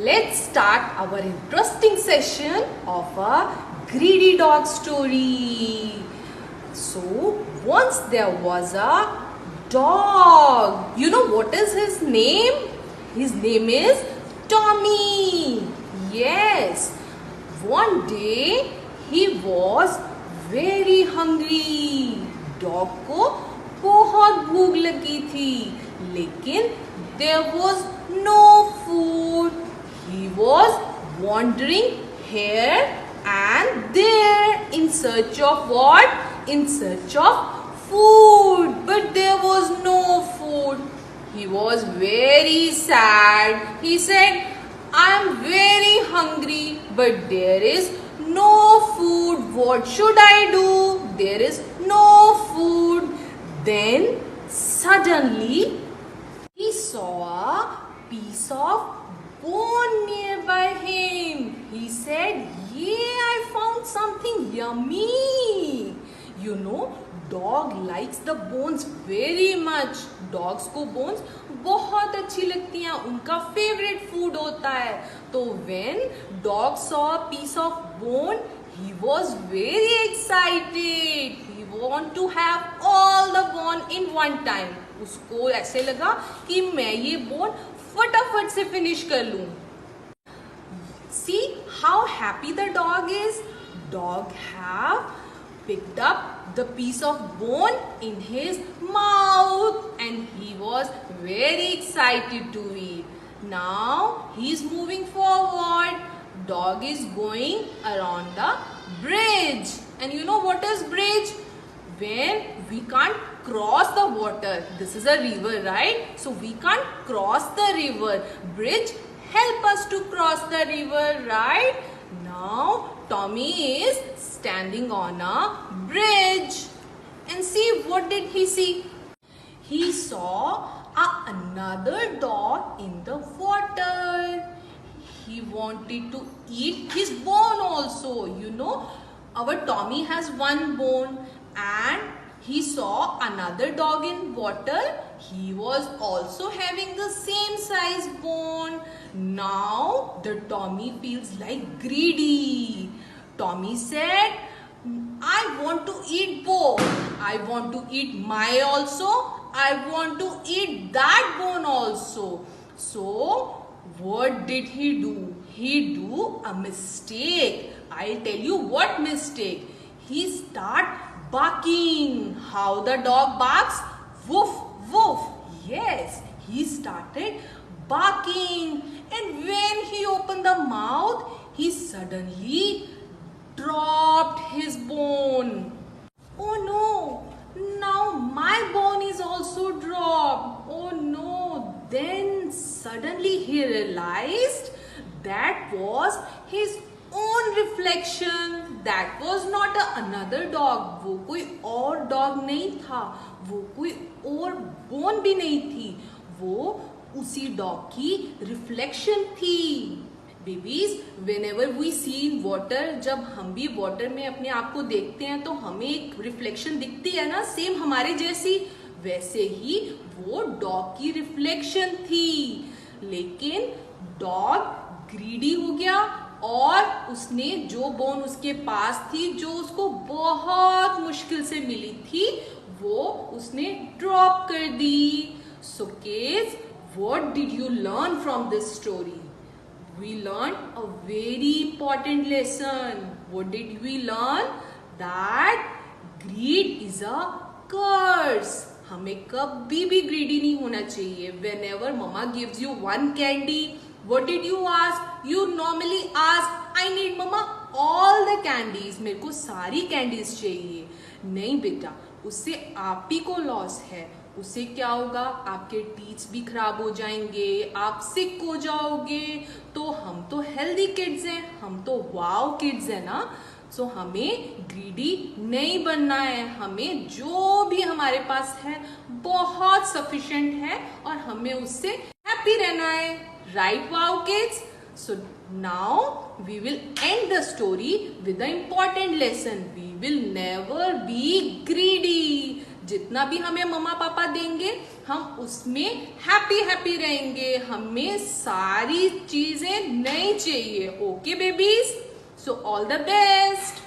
let's start our interesting session of a greedy dog story. So, once there was a dog. You know what is his name? His name is Tommy. Yes. One day he was very hungry. Dog को बहुत भूख लगी थी, लेकिन there was no food. He was wandering here and there in search of what? In search of food. But there was no food. He was very sad. He said, I am very hungry, but there is no food. What should I do? There is no food. Then suddenly he saw a piece of bone nearby him. He said, yeah, I found something yummy. You know, dog likes the bones very much. Dogs को bones बहुत अच्छी लगती हैं, उनका favorite food होता है. तो when dog saw a piece of bone, he was very excited. He want to have all the bone in one time. उसको ऐसे लगा कि मैं ये bone फटाफट से finish कर लूं. See how happy the dog is. Dog have picked up the piece of bone in his mouth and he was very excited to eat. Now he is moving forward. Dog is going around the bridge. And you know what is bridge? When we can't cross the water. This is a river, right? So we can't cross the river. Bridge help us to cross the river, right? Now Tommy is standing on a bridge. And see, what did he see? He saw another dog in the water. He wanted to eat his bone also. You know, our Tommy has one bone and he saw another dog in water. He was also having the same size bone. Now the Tommy feels like greedy. Tommy said, I want to eat both. I want to eat my also. I want to eat that bone also. So what did he do? He do a mistake. I'll tell you what mistake. He start barking. How the dog barks? Woof, woof. Yes, he started barking. And when he opened the mouth, he suddenly dropped his bone. Oh no, now my bone is also dropped. Oh no, then suddenly he realized that was his own reflection. That was not another dog. वो कोई और dog नहीं था, वो कोई और bone भी नहीं थी, वो उसी dog की reflection थी. Babies, whenever we see in water, जब हम भी water में अपने आप को देखते हैं तो हमें एक reflection दिखती है ना, सेम हमारे जैसी. वैसे ही वो dog की reflection थी. लेकिन dog greedy हो गया और उसने जो bone उसके पास थी, जो उसको बहुत मुश्किल से मिली थी, वो उसने drop कर दी. So kids, what did you learn from this story? We learned a very important lesson. What did we learn? That greed is a curse. हमें कभी भी greedy नहीं होना चाहिए. Whenever mama gives you one candy, what did you ask? You normally ask, I need mama all the candies. मेरे को सारी candies चाहिए. नहीं बेटा, उससे आप ही को loss है. उससे क्या होगा? आपके टीथ भी खराब हो जाएंगे, आप सिक हो जाओगे. तो हम तो हेल्दी किड्स हैं, हम तो वाओ किड्स हैं ना. सो हमें ग्रीडी नहीं बनना है. हमें जो भी हमारे पास है बहुत सफिशिएंट है और हमें उससे हैप्पी रहना है. Right wow kids? So now we will end the story with the important lesson. We will never be greedy. जितना भी हमें मम्मा पापा देंगे हम उसमें हैप्पी हैप्पी रहेंगे. हमें सारी चीजें नहीं चाहिए. Okay babies, so all the best.